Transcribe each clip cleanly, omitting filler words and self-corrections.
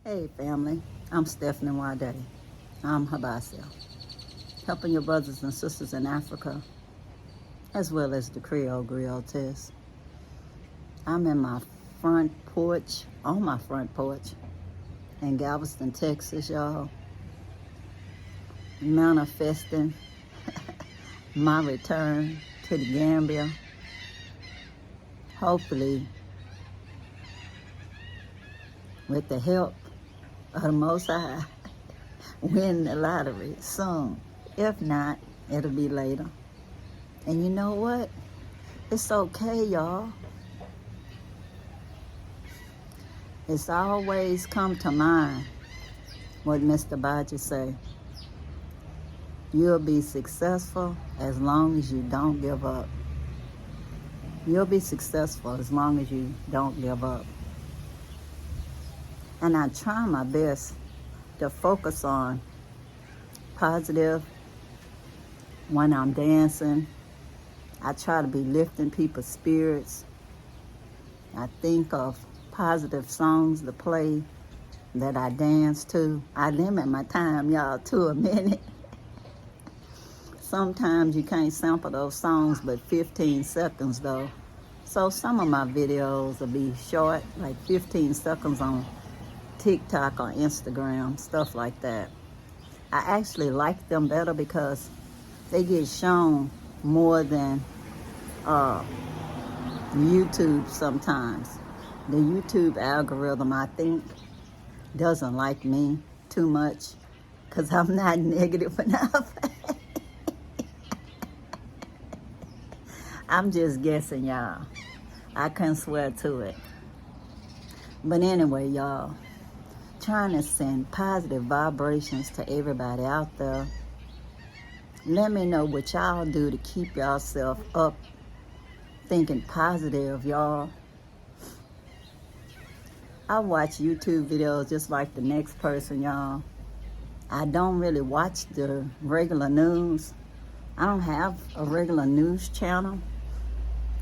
Hey family, I'm Stephanie Wade. I'm Habasio, helping your brothers and sisters in Africa, as well as the Creole Griot test. I'm in my front porch, on my front porch, in Galveston, Texas, y'all, manifesting my return to the Gambia. Hopefully, with the help of the Most High, win the lottery soon. If not, it'll be later. And you know what? It's okay, y'all. It's always come to mind what Mr. Badger say. You'll be successful as long as you don't give up. You'll be successful as long as you don't give up. And I try my best to focus on positive when I'm dancing. I try to be lifting people's spirits. I think of positive songs to play that I dance to. I limit my time, y'all, to a minute. Sometimes you can't sample those songs but 15 seconds though. So some of my videos will be short, like 15 seconds on TikTok or Instagram, stuff like that. I actually like them better because they get shown more than YouTube sometimes. The YouTube algorithm, I think, doesn't like me too much because I'm not negative enough. I'm just guessing, y'all. I couldn't swear to it. But anyway, y'all, trying to send positive vibrations to everybody out there. Let me know what y'all do to keep yourself up, thinking positive, y'all. I watch YouTube videos just like the next person, y'all. I don't really watch the regular news. I don't have a regular news channel.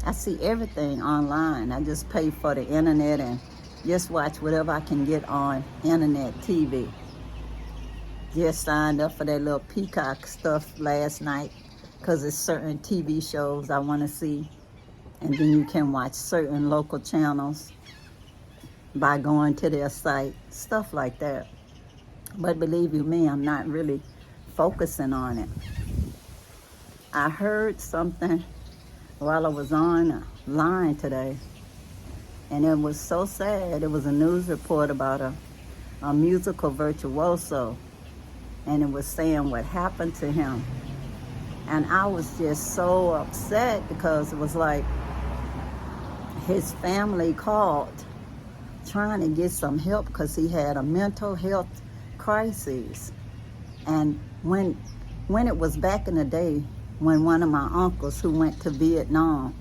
I see everything online. I just pay for the internet and just watch whatever I can get on internet TV. Just signed up for that little Peacock stuff last night because it's certain TV shows I want to see. And then you can watch certain local channels by going to their site, stuff like that. But believe you me, I'm not really focusing on it. I heard something while I was on a line today, and it was so sad. It was a news report about a musical virtuoso, and it was saying what happened to him. And I was just so upset because it was like his family called trying to get some help because he had a mental health crisis. And when it was back in the day, when one of my uncles who went to Vietnam,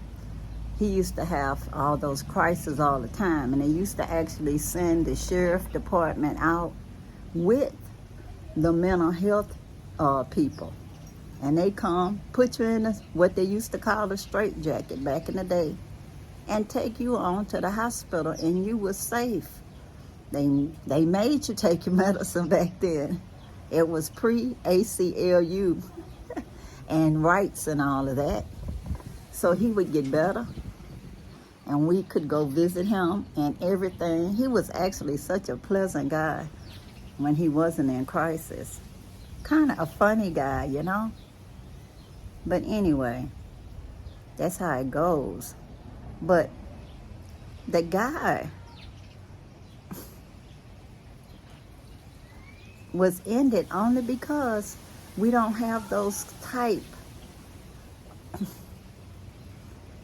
he used to have all those crises all the time, and they used to actually send the sheriff department out with the mental health people, and they come put you in what they used to call a straitjacket back in the day and take you on to the hospital, and you were safe. They made you take your medicine back then. It was pre-ACLU and rights and all of that. So he would get better, and we could go visit him and everything. He was actually such a pleasant guy when he wasn't in crisis. Kind of a funny guy, you know? But anyway, that's how it goes. But the guy was ended only because we don't have those type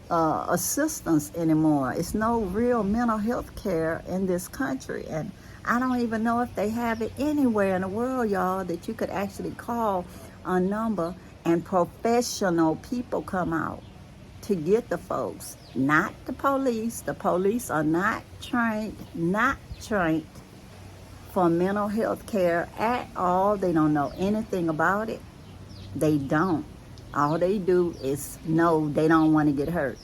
assistance anymore. It's no real mental health care in this country, and I don't even know if they have it anywhere in the world, y'all, that you could actually call a number and professional people come out to get the folks, not the police. The police are not trained for mental health care at all. They don't know anything about it. They don't. All they do is know they don't want to get hurt,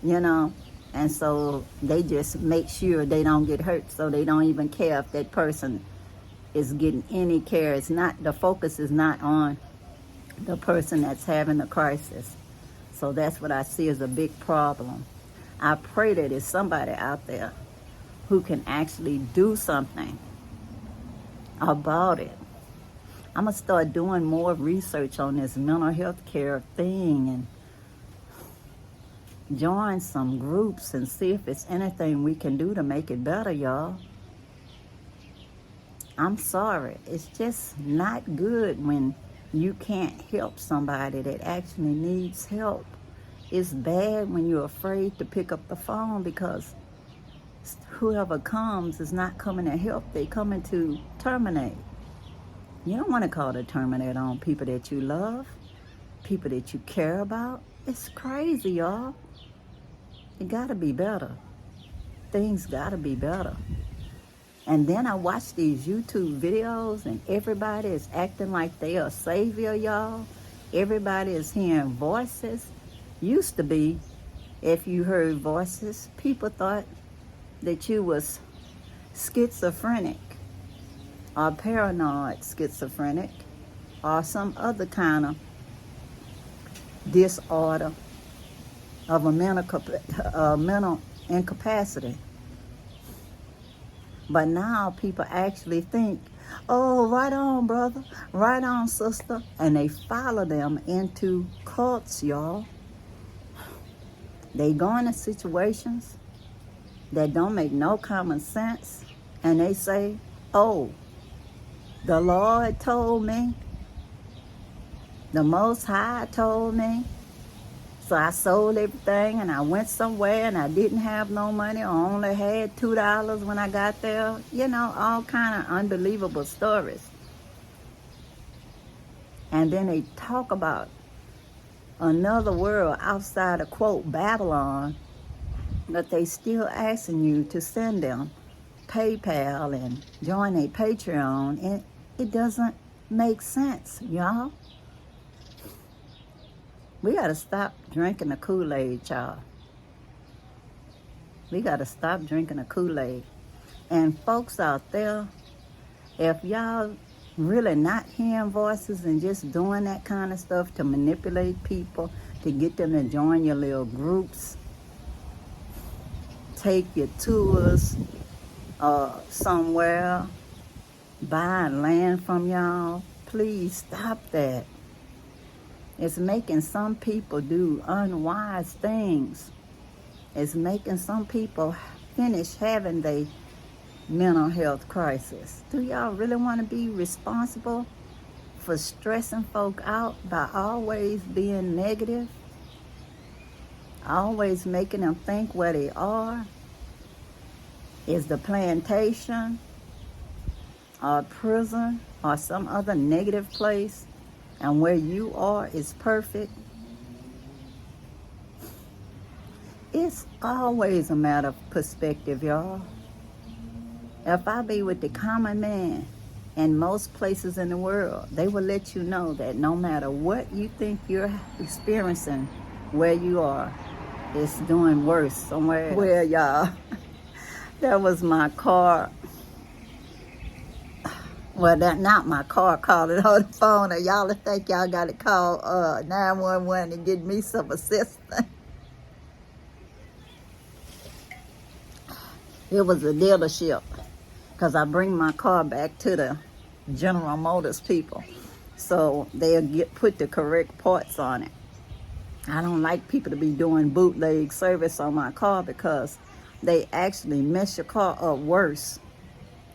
you know. And so they just make sure they don't get hurt, so they don't even care if that person is getting any care. It's not, the focus is not on the person that's having the crisis. So that's what I see as a big problem. I pray that there's somebody out there who can actually do something about it. I'm going to start doing more research on this mental health care thing and join some groups and see if it's anything we can do to make it better, y'all. I'm sorry. It's just not good when you can't help somebody that actually needs help. It's bad when you're afraid to pick up the phone because whoever comes is not coming to help. They're coming to terminate. You don't want to call to terminate on people that you love, people that you care about. It's crazy, y'all. It gotta be better. Things gotta be better. And then I watch these YouTube videos and everybody is acting like they are a savior, y'all. Everybody is hearing voices. Used to be, if you heard voices, people thought that you was schizophrenic or paranoid schizophrenic or some other kind of disorder of a mental incapacity. But now people actually think, oh, right on, brother, right on, sister, and they follow them into cults, y'all. They go into situations that don't make no common sense, and they say, oh, the Lord told me, the Most High told me, so I sold everything and I went somewhere and I didn't have no money or only had $2 when I got there. You know, all kind of unbelievable stories. And then they talk about another world outside of, quote, Babylon, but they still asking you to send them PayPal and join a Patreon, and it doesn't make sense, y'all. We got to stop drinking the Kool-Aid, y'all. We got to stop drinking the Kool-Aid. And folks out there, if y'all really not hearing voices and just doing that kind of stuff to manipulate people, to get them to join your little groups, take your tours somewhere, buying land from y'all, please stop that. It's making some people do unwise things. It's making some people finish having their mental health crisis. Do y'all really want to be responsible for stressing folk out by always being negative? Always making them think where they are is the plantation or prison or some other negative place, and where you are is perfect. It's always a matter of perspective, y'all. If I be with the common man in most places in the world, they will let you know that no matter what you think you're experiencing, where you are, it's doing worse somewhere. Well, y'all, that was my car. Well, that's not my car calling on the phone, or y'all think y'all got to call 911 and get me some assistance. It was a dealership, because I bring my car back to the General Motors people, so they'll put the correct parts on it. I don't like people to be doing bootleg service on my car, because they actually mess your car up worse.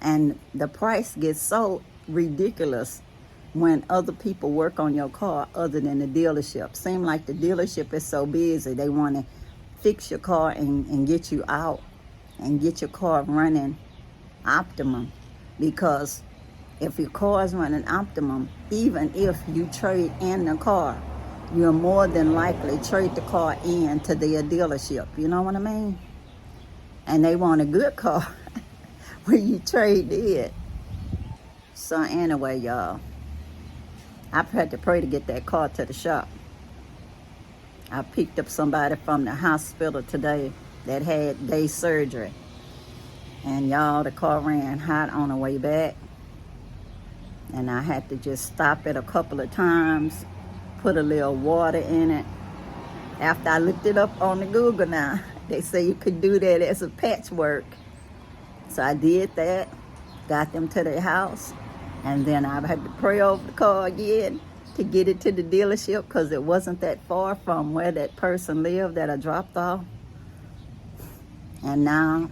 And the price gets so ridiculous when other people work on your car other than the dealership. Seem like the dealership is so busy. They want to fix your car and get you out and get your car running optimum. Because if your car is running optimum, even if you trade in the car, you're more than likely trade the car in to their dealership. You know what I mean? And they want a good car when you trade it. So anyway, y'all, I've had to pray to get that car to the shop. I picked up somebody from the hospital today that had day surgery. And y'all, the car ran hot on the way back. And I had to just stop it a couple of times, put a little water in it. After I looked it up on the Google now, they say you could do that as a patchwork. So I did that, got them to their house, and then I had to pray over the car again to get it to the dealership because it wasn't that far from where that person lived that I dropped off. And now,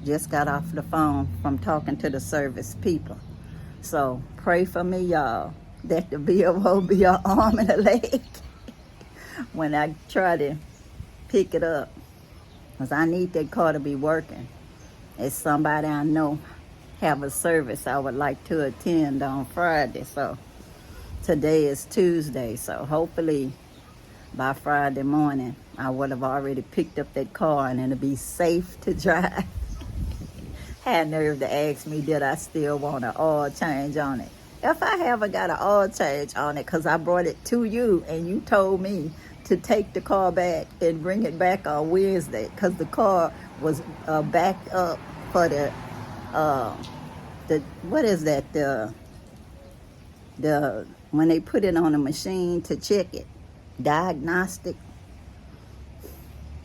just got off the phone from talking to the service people. So pray for me, y'all, that the bill won't be an arm and a leg when I try to pick it up, because I need that car to be working. It's somebody I know have a service I would like to attend on Friday. So today is Tuesday, so hopefully by Friday morning I would have already picked up that car and it'll be safe to drive. Had nerve to ask me, did I still want an oil change on it? If I haven't got an oil change on it, because I brought it to you and you told me to take the car back and bring it back on Wednesday, because the car was backed up for the what is that, the when they put it on a machine to check it, diagnostic.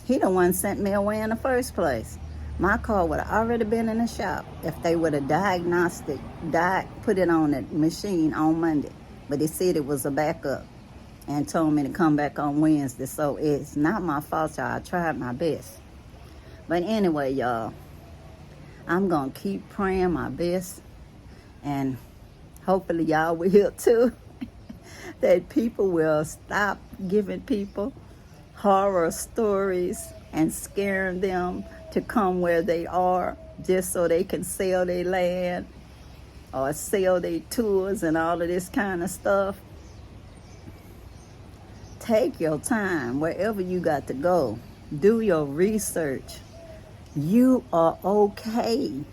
He the one sent me away in the first place. My car would have already been in the shop if they would have put it on the machine on Monday. But they said it was a backup and told me to come back on Wednesday. So it's not my fault, y'all. I tried my best. But anyway, y'all, I'm going to keep praying my best. And hopefully y'all will too. That people will stop giving people horror stories and scaring them to come where they are just so they can sell their land or sell their tours and all of this kind of stuff. Take your time wherever you got to go. Do your research. You are okay.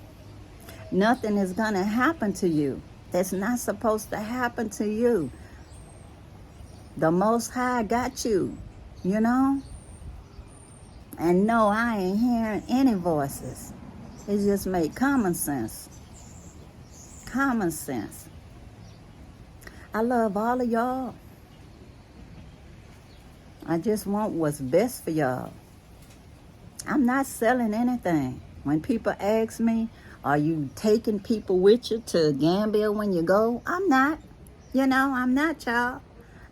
Nothing is going to happen to you that's not supposed to happen to you. The Most High got you, And no, I ain't hearing any voices. It just made common sense. Common sense. I love all of y'all. I just want what's best for y'all. I'm not selling anything. When people ask me, are you taking people with you to Gambia when you go? I'm not. I'm not, y'all.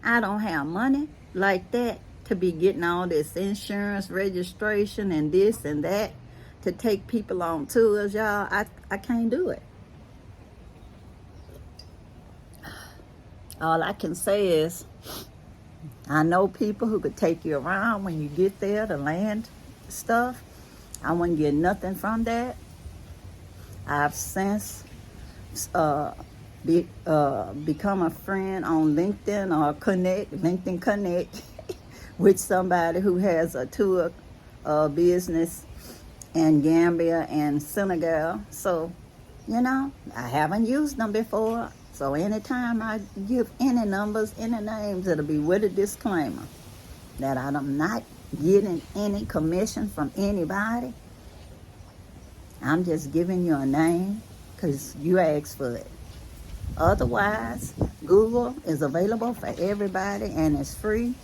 I don't have money like that to be getting all this insurance registration and this and that to take people on tours, y'all. I can't do it. All I can say is I know people who could take you around when you get there, the land stuff. I wouldn't get nothing from that. I've since become a friend on LinkedIn or LinkedIn Connect with somebody who has a tour business in Gambia and Senegal. So, I haven't used them before. So anytime I give any numbers, any names, it'll be with a disclaimer that I'm not getting any commission from anybody. I'm just giving you a name because you asked for it. Otherwise, Google is available for everybody and it's free.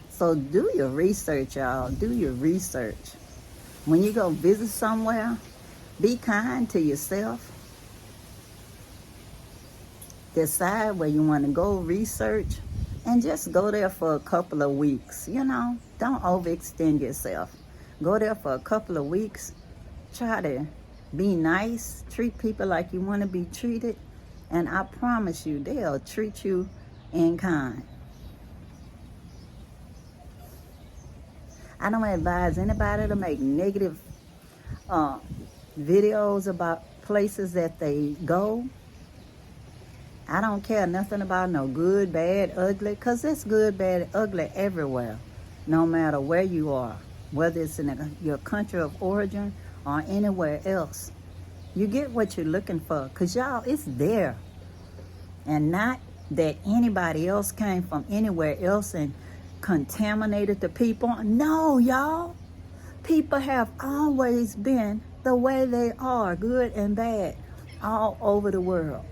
So do your research, y'all. Do your research. When you go visit somewhere, be kind to yourself. Decide where you want to go research and just go there for a couple of weeks. Don't overextend yourself. Go there for a couple of weeks. Try to be nice. Treat people like you want to be treated. And I promise you, they'll treat you in kind. I don't advise anybody to make negative videos about places that they go. I don't care nothing about no good, bad, ugly, because it's good, bad, ugly everywhere, no matter where you are, whether it's in your country of origin or anywhere else. You get what you're looking for, because y'all, it's there. And not that anybody else came from anywhere else and contaminated the people. No, y'all. People have always been the way they are, good and bad, all over the world.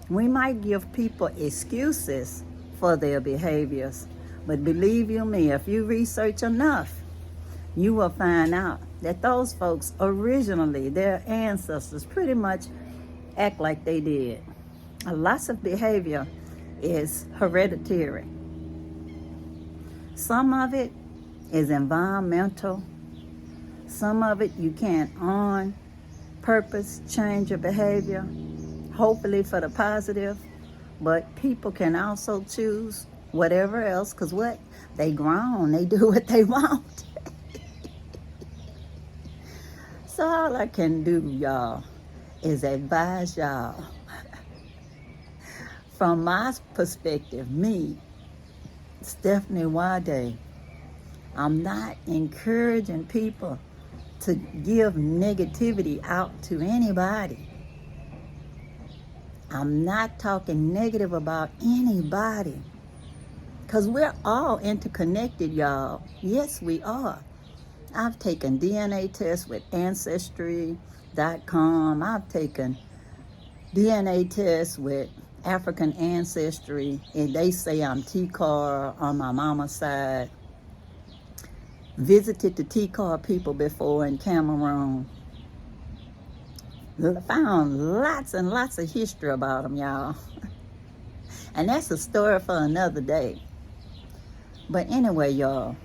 We might give people excuses for their behaviors, but believe you me, if you research enough, you will find out that those folks originally, their ancestors, pretty much act like they did. Lots of behavior is hereditary. Some of it is environmental. Some of it you can't on purpose change your behavior, hopefully for the positive, but people can also choose whatever else, because what? They grown, they do what they want. So all I can do, y'all, is advise y'all. From my perspective, me, Stephanie Wade, I'm not encouraging people to give negativity out to anybody. I'm not talking negative about anybody. Because we're all interconnected, y'all. Yes, we are. I've taken DNA tests with Ancestry.com. I've taken DNA tests with African ancestry, and they say I'm T-Car on my mama's side. Visited the T-Car people before in Cameroon. Found lots and lots of history about them, y'all. And that's a story for another day. But anyway, y'all,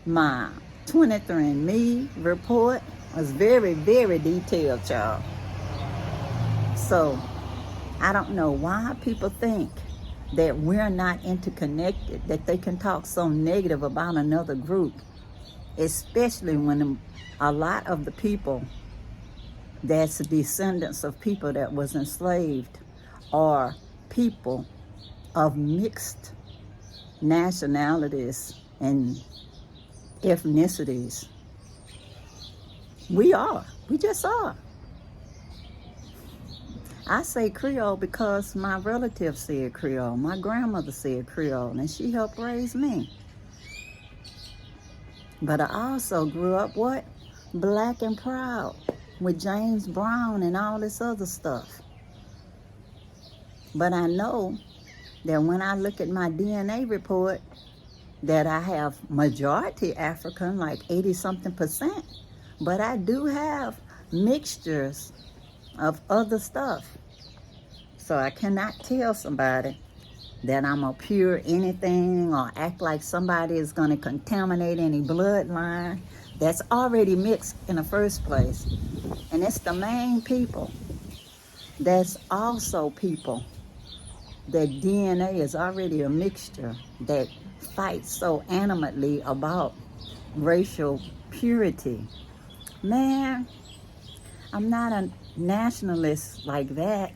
my 23andMe report was very, very detailed, y'all. So I don't know why people think that we're not interconnected, that they can talk so negative about another group, especially when a lot of the people that's descendants of people that was enslaved are people of mixed nationalities and ethnicities. We just are. I say Creole because my relatives said Creole. My grandmother said Creole, and she helped raise me. But I also grew up, what? Black and proud, with James Brown and all this other stuff. But I know that when I look at my DNA report, that I have majority African, like 80-something%. But I do have mixtures of other stuff. So I cannot tell somebody that I'm a pure anything or act like somebody is going to contaminate any bloodline that's already mixed in the first place. And it's the main people that's also people that DNA is already a mixture that fights so animately about racial purity. Man, I'm not a nationalist like that.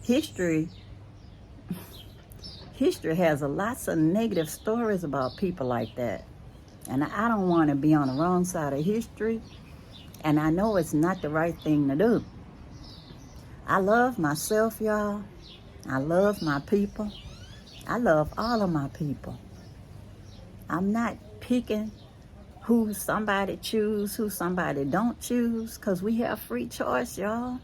History has lots of negative stories about people like that. And I don't want to be on the wrong side of history. And I know it's not the right thing to do. I love myself, y'all. I love my people. I love all of my people. I'm not picking who somebody choose, who somebody don't choose, because we have free choice, y'all.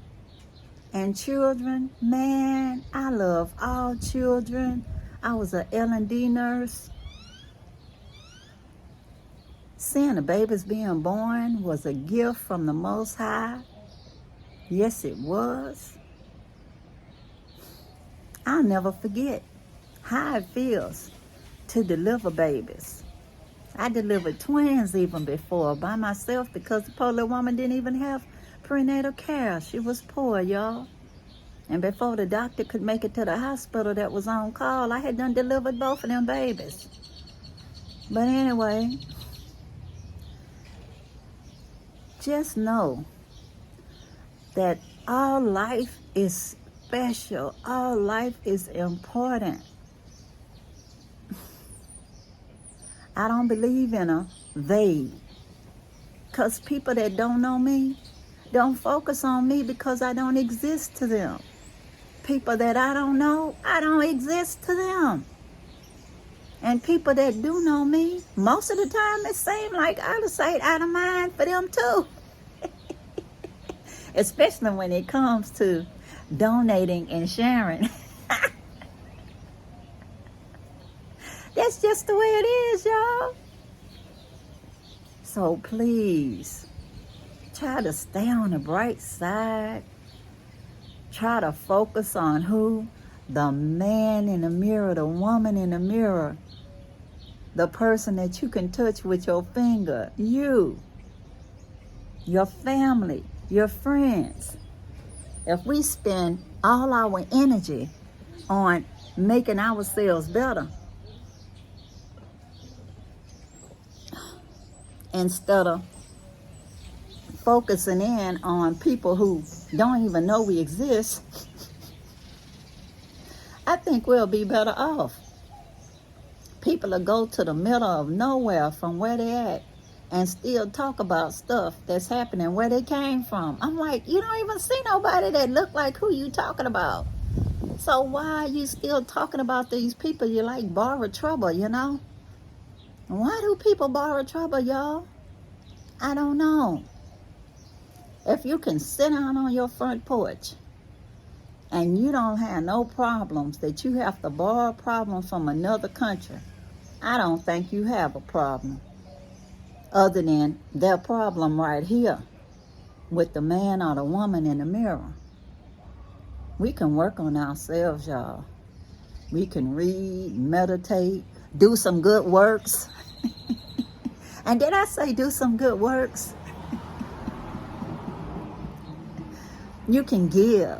And children, man, I love all children. I was an L&D nurse. Seeing the babies being born was a gift from the Most High. Yes, it was. I'll never forget how it feels to deliver babies. I delivered twins even before by myself because the poor little woman didn't even have prenatal care. She was poor, y'all. And before the doctor could make it to the hospital that was on call, I had done delivered both of them babies. But anyway, just know that all life is special. All life is important. I don't believe in a they. Because people that don't know me don't focus on me because I don't exist to them. People that I don't know, I don't exist to them. And people that do know me, most of the time it seems like out of sight, out of mind for them too. Especially when it comes to donating and sharing. That's just the way it is, y'all. So please, try to stay on the bright side. Try to focus on who? The man in the mirror, the woman in the mirror. The person that you can touch with your finger. You. Your family. Your friends. If we spend all our energy on making ourselves better, instead of focusing in on people who don't even know we exist, I think we'll be better off. People will go to the middle of nowhere from where they're at and still talk about stuff that's happening where they came from. I'm like, you don't even see nobody that look like who you talking about. So why are you still talking about these people you like borrow trouble, you know? Why do people borrow trouble, y'all? I don't know. If you can sit down on your front porch and you don't have no problems that you have to borrow problems from another country, I don't think you have a problem other than their problem right here with the man or the woman in the mirror. We can work on ourselves, y'all. We can read, meditate, do some good works. And did I say do some good works? You can give.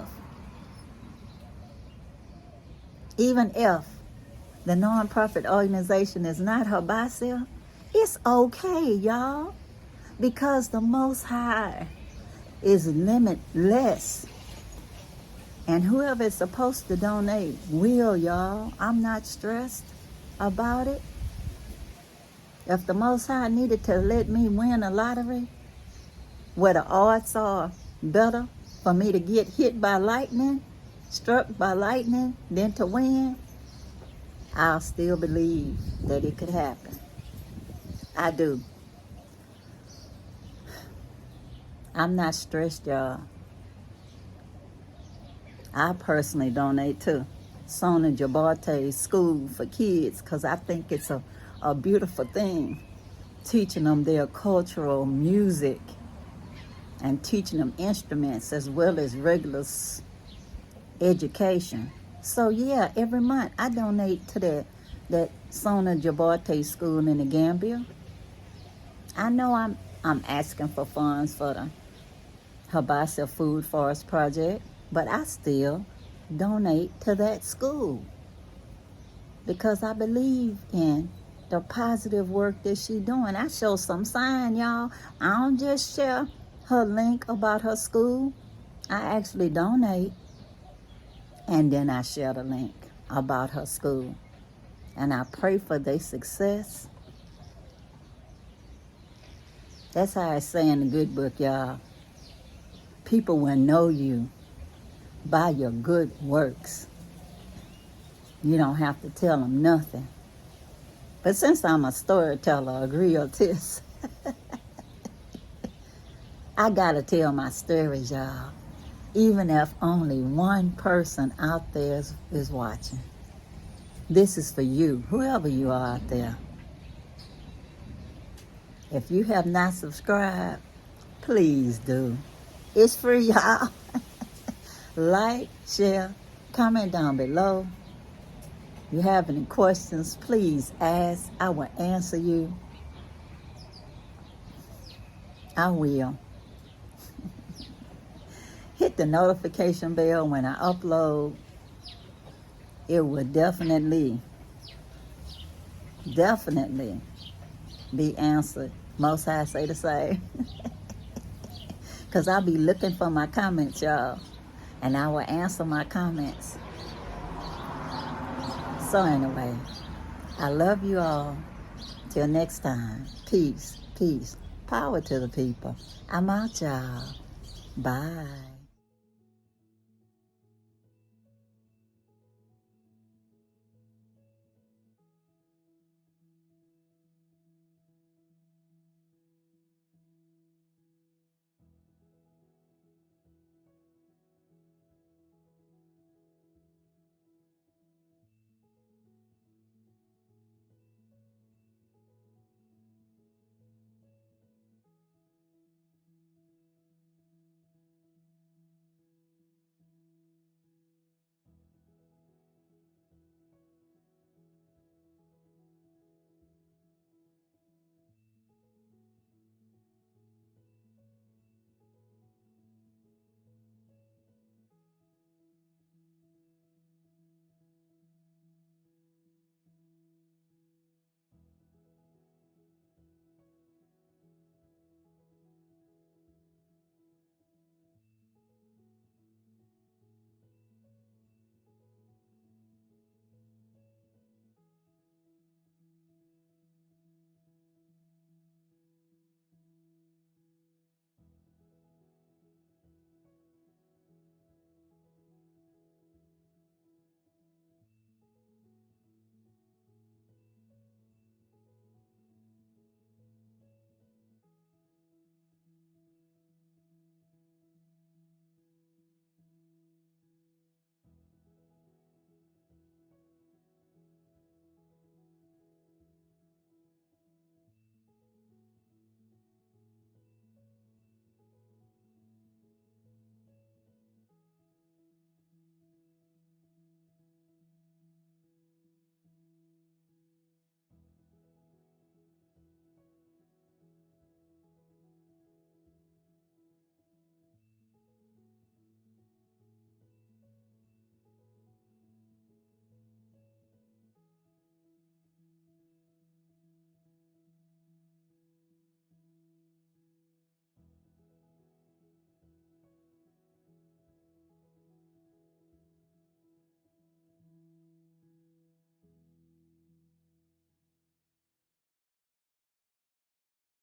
Even if the nonprofit organization is not her by self, it's okay, y'all. Because the Most High is limitless. And whoever is supposed to donate will, y'all. I'm not stressed about it. If the Most High needed to let me win a lottery, where the odds are better for me to get hit by lightning, struck by lightning, than to win, I'll still believe that it could happen. I do. I'm not stressed, y'all. I personally donate to Sona Jabarte's School for Kids because I think it's a beautiful thing, teaching them their cultural music and teaching them instruments as well as regular education. So yeah, every month I donate to that Sona Jabarte School in the Gambia. I know I'm asking for funds for the Habasa Food Forest Project, but I still donate to that school because I believe in the positive work that she's doing. I show some sign, y'all. I don't just share her link about her school. I actually donate, and then I share the link about her school. And I pray for their success. That's how I say in the good book, y'all. People will know you by your good works. You don't have to tell them nothing. But since I'm a storyteller, a griotist, I gotta tell my stories, y'all. Even if only one person out there is watching. This is for you, whoever you are out there. If you have not subscribed, please do. It's free, y'all. Like, share, comment down below. If you have any questions, please ask. I will answer you. I will. Hit the notification bell when I upload. It will definitely be answered. Most High say the same. Because I'll be looking for my comments, y'all. And I will answer my comments. So anyway, I love you all. Till next time. Peace, peace. Power to the people. I'm out, y'all. Bye.